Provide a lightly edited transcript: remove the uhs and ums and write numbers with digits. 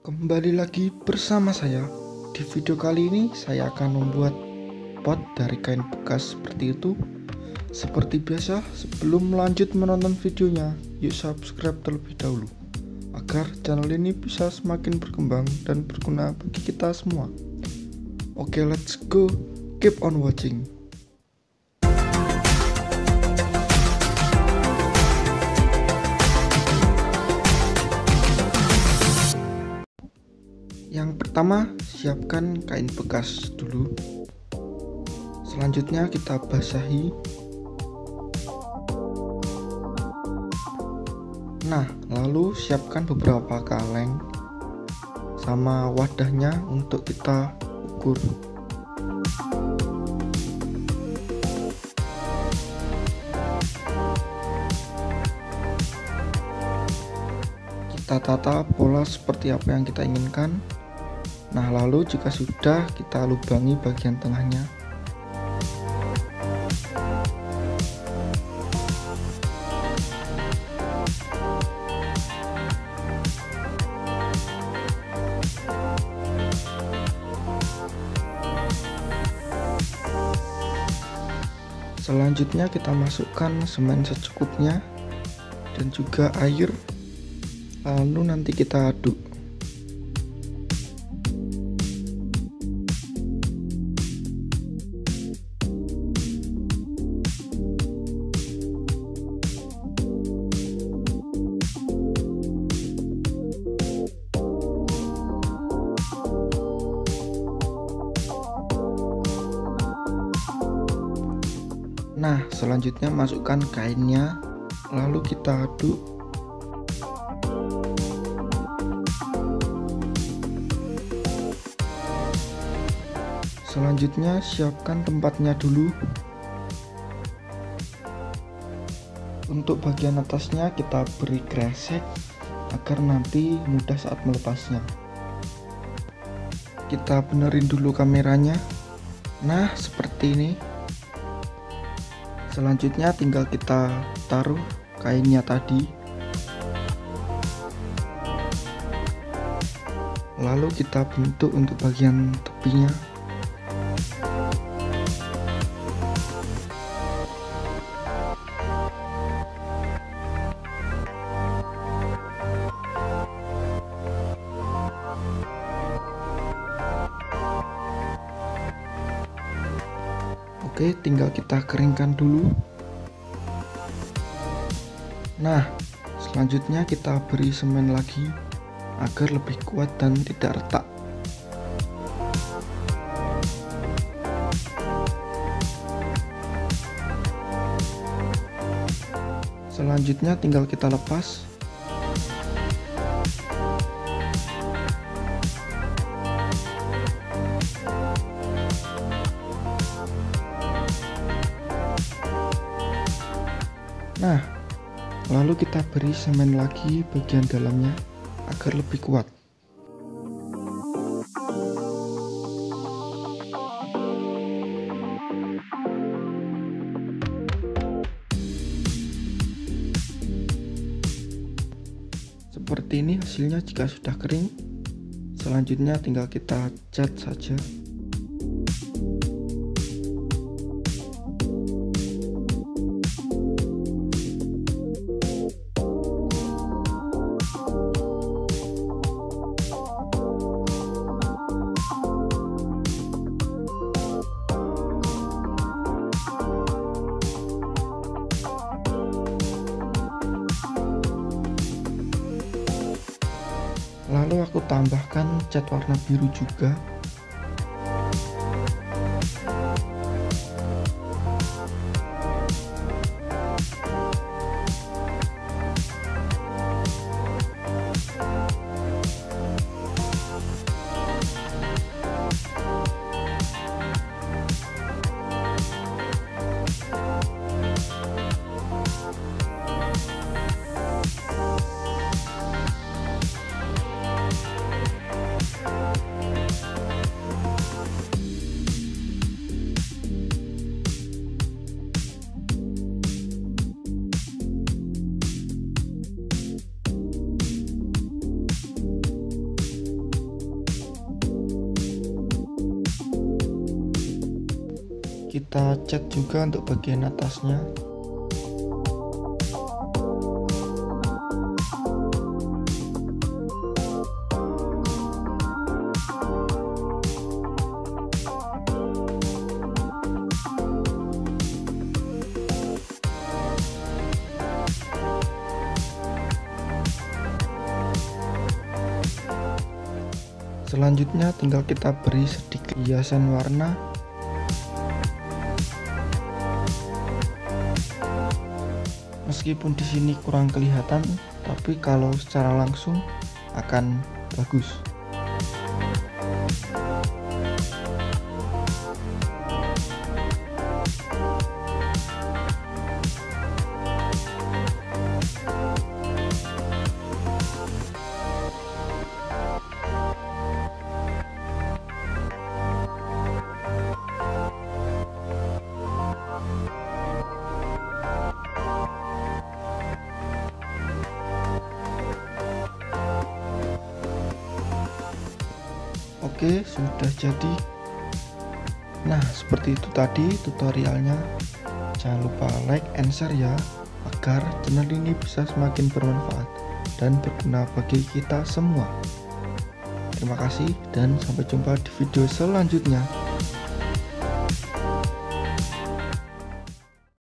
Kembali lagi bersama saya. Di video kali ini saya akan membuat pot dari kain bekas seperti itu. Seperti biasa, sebelum lanjut menonton videonya, yuk subscribe terlebih dahulu agar channel ini bisa semakin berkembang dan berguna bagi kita semua. Oke, let's go. Keep on watching. Yang pertama, siapkan kain bekas dulu. Selanjutnya kita basahi. Nah, lalu siapkan beberapa kaleng sama wadahnya untuk kita ukur. Kita tata pola seperti apa yang kita inginkan. Nah, lalu jika sudah, kita lubangi bagian tengahnya. Selanjutnya kita masukkan semen secukupnya dan juga air, lalu nanti kita aduk. Nah, selanjutnya masukkan kainnya, lalu kita aduk. Selanjutnya siapkan tempatnya dulu. Untuk bagian atasnya kita beri kresek agar nanti mudah saat melepasnya. Kita benerin dulu kameranya. Nah, seperti ini. Selanjutnya tinggal kita taruh kainnya tadi, lalu kita bentuk untuk bagian tepinya. Oke, tinggal kita keringkan dulu. Nah, selanjutnya kita beri semen lagi agar lebih kuat dan tidak retak. Selanjutnya tinggal kita lepas. Nah, lalu kita beri semen lagi bagian dalamnya agar lebih kuat. Seperti ini hasilnya jika sudah kering. Selanjutnya tinggal kita cat saja. Lalu aku tambahkan cat warna biru juga. kita cat juga untuk bagian atasnya. Selanjutnya tinggal kita beri sedikit hiasan warna. Meskipun di sini kurang kelihatan, tapi kalau secara langsung akan bagus. Oke, sudah jadi. Nah, seperti itu tadi tutorialnya. Jangan lupa like and share ya, agar channel ini bisa semakin bermanfaat dan berguna bagi kita semua. Terima kasih dan sampai jumpa di video selanjutnya.